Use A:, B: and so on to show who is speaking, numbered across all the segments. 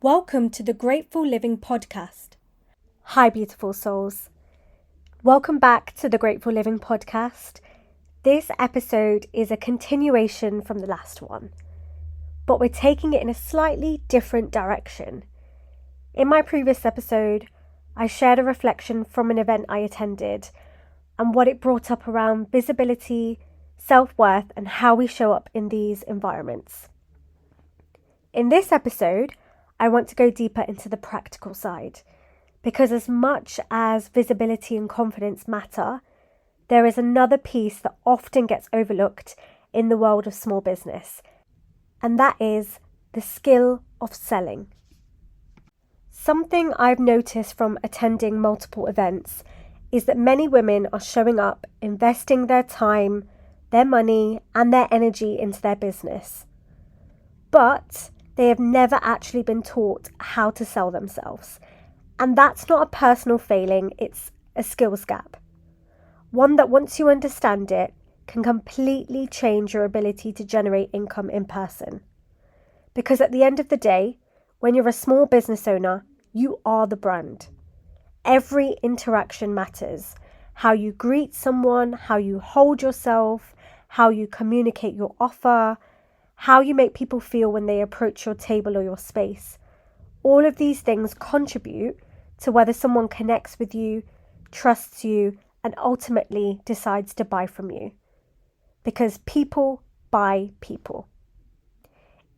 A: Welcome to the Grateful Living Podcast.
B: Hi, beautiful souls. Welcome back to the Grateful Living Podcast. This episode is a continuation from the last one, but we're taking it in a slightly different direction. In my previous episode, I shared a reflection from an event I attended and what it brought up around visibility, self-worth, and how we show up in these environments. In this episode, I want to go deeper into the practical side, because as much as visibility and confidence matter, there is another piece that often gets overlooked in the world of small business, and that is the skill of selling. Something I've noticed from attending multiple events is that many women are showing up, investing their time, their money, and their energy into their business. But they have never actually been taught how to sell themselves. And that's not a personal failing, it's a skills gap. One that once you understand it, can completely change your ability to generate income in person. Because at the end of the day, when you're a small business owner, you are the brand. Every interaction matters. How you greet someone, how you hold yourself, how you communicate your offer, how you make people feel when they approach your table or your space. All of these things contribute to whether someone connects with you, trusts you, and ultimately decides to buy from you. Because people buy people.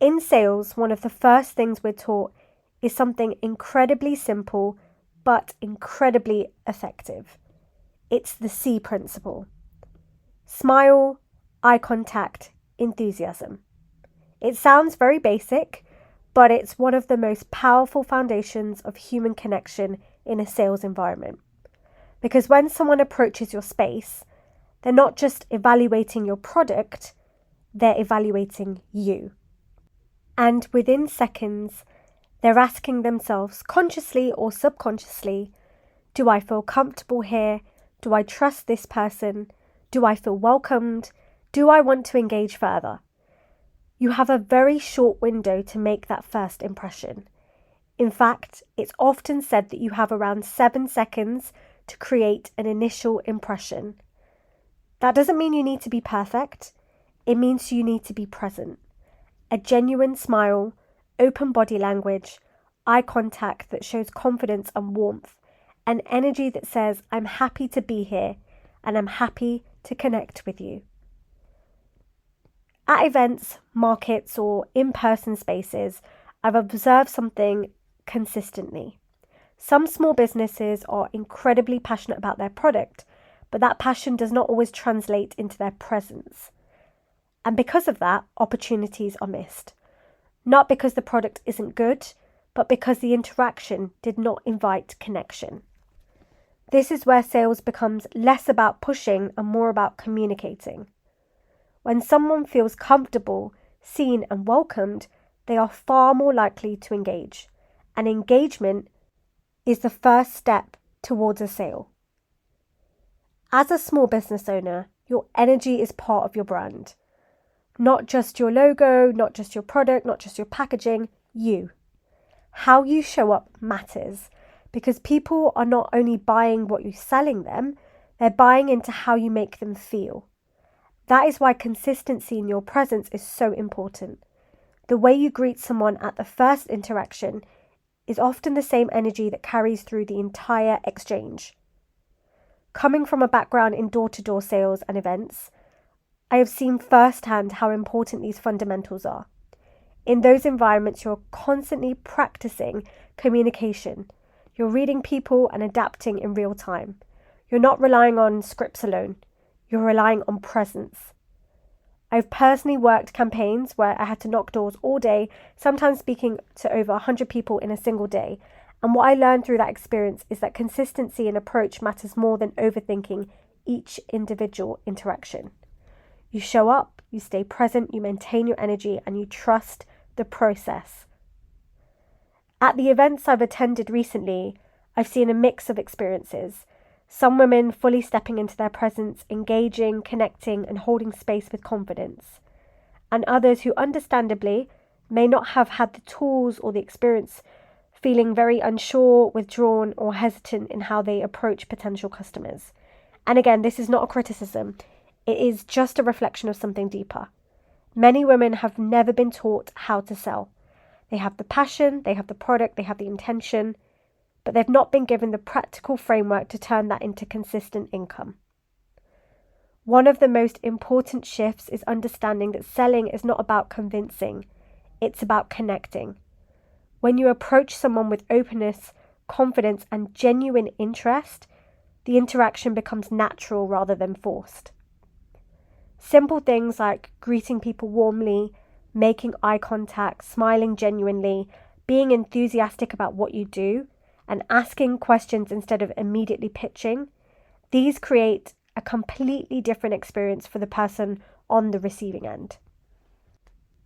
B: In sales, one of the first things we're taught is something incredibly simple but incredibly effective. It's the C principle. Smile, eye contact, enthusiasm. It sounds very basic, but it's one of the most powerful foundations of human connection in a sales environment. Because when someone approaches your space, they're not just evaluating your product, they're evaluating you. And within seconds, they're asking themselves, consciously or subconsciously, do I feel comfortable here? Do I trust this person? Do I feel welcomed? Do I want to engage further? You have a very short window to make that first impression. In fact, it's often said that you have around 7 seconds to create an initial impression. That doesn't mean you need to be perfect. It means you need to be present. A genuine smile, open body language, eye contact that shows confidence and warmth, an energy that says, I'm happy to be here and I'm happy to connect with you. At events, markets, or in-person spaces, I've observed something consistently. Some small businesses are incredibly passionate about their product, but that passion does not always translate into their presence. And because of that, opportunities are missed. Not because the product isn't good, but because the interaction did not invite connection. This is where sales becomes less about pushing and more about communicating. When someone feels comfortable, seen, and welcomed, they are far more likely to engage. And engagement is the first step towards a sale. As a small business owner, your energy is part of your brand. Not just your logo, not just your product, not just your packaging, you. How you show up matters, because people are not only buying what you're selling them, they're buying into how you make them feel. That is why consistency in your presence is so important. The way you greet someone at the first interaction is often the same energy that carries through the entire exchange. Coming from a background in door-to-door sales and events, I have seen firsthand how important these fundamentals are. In those environments, you're constantly practicing communication. You're reading people and adapting in real time. You're not relying on scripts alone. You're relying on presence. I've personally worked campaigns where I had to knock doors all day, sometimes speaking to over 100 people in a single day. And what I learned through that experience is that consistency in approach matters more than overthinking each individual interaction. You show up, you stay present, you maintain your energy, and you trust the process. At the events I've attended recently, I've seen a mix of experiences. Some women fully stepping into their presence, engaging, connecting, and holding space with confidence. And others who understandably may not have had the tools or the experience, feeling very unsure, withdrawn, or hesitant in how they approach potential customers. And again, this is not a criticism. It is just a reflection of something deeper. Many women have never been taught how to sell. They have the passion, they have the product, they have the intention, but they've not been given the practical framework to turn that into consistent income. One of the most important shifts is understanding that selling is not about convincing, it's about connecting. When you approach someone with openness, confidence, and genuine interest, the interaction becomes natural rather than forced. Simple things like greeting people warmly, making eye contact, smiling genuinely, being enthusiastic about what you do, and asking questions instead of immediately pitching, these create a completely different experience for the person on the receiving end.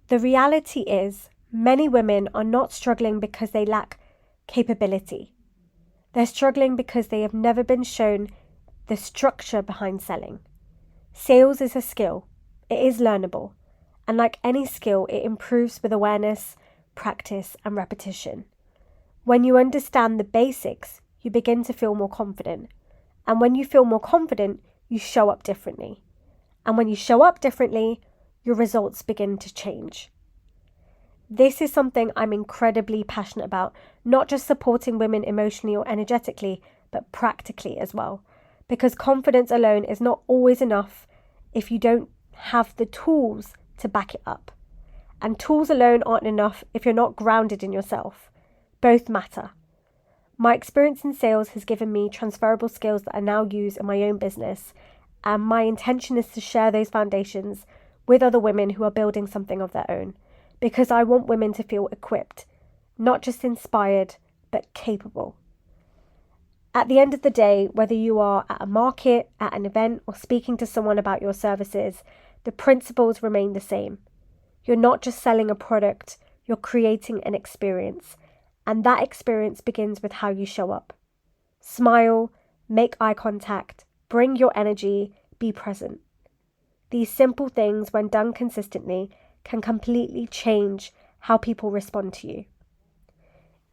B: The reality is, many women are not struggling because they lack capability. They're struggling because they have never been shown the structure behind selling. Sales is a skill. It is learnable. And like any skill, it improves with awareness, practice, and repetition. When you understand the basics, you begin to feel more confident. And when you feel more confident, you show up differently. And when you show up differently, your results begin to change. This is something I'm incredibly passionate about, not just supporting women emotionally or energetically, but practically as well. Because confidence alone is not always enough if you don't have the tools to back it up. And tools alone aren't enough if you're not grounded in yourself. Both matter. My experience in sales has given me transferable skills that I now use in my own business, and my intention is to share those foundations with other women who are building something of their own, because I want women to feel equipped, not just inspired, but capable. At the end of the day, whether you are at a market, at an event, or speaking to someone about your services, the principles remain the same. You're not just selling a product, you're creating an experience. And that experience begins with how you show up. Smile, make eye contact, bring your energy, be present. These simple things, when done consistently, can completely change how people respond to you.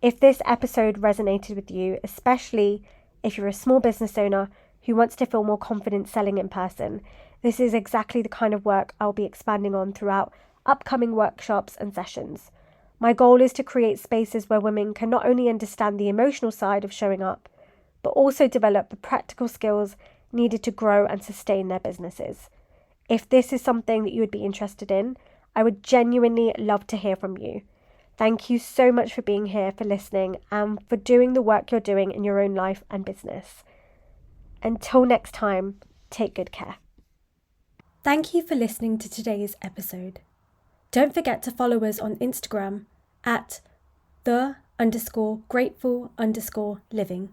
B: If this episode resonated with you, especially if you're a small business owner who wants to feel more confident selling in person, this is exactly the kind of work I'll be expanding on throughout upcoming workshops and sessions. My goal is to create spaces where women can not only understand the emotional side of showing up, but also develop the practical skills needed to grow and sustain their businesses. If this is something that you would be interested in, I would genuinely love to hear from you. Thank you so much for being here, for listening, and for doing the work you're doing in your own life and business. Until next time, take good care.
A: Thank you for listening to today's episode. Don't forget to follow us on Instagram at @the_grateful_living.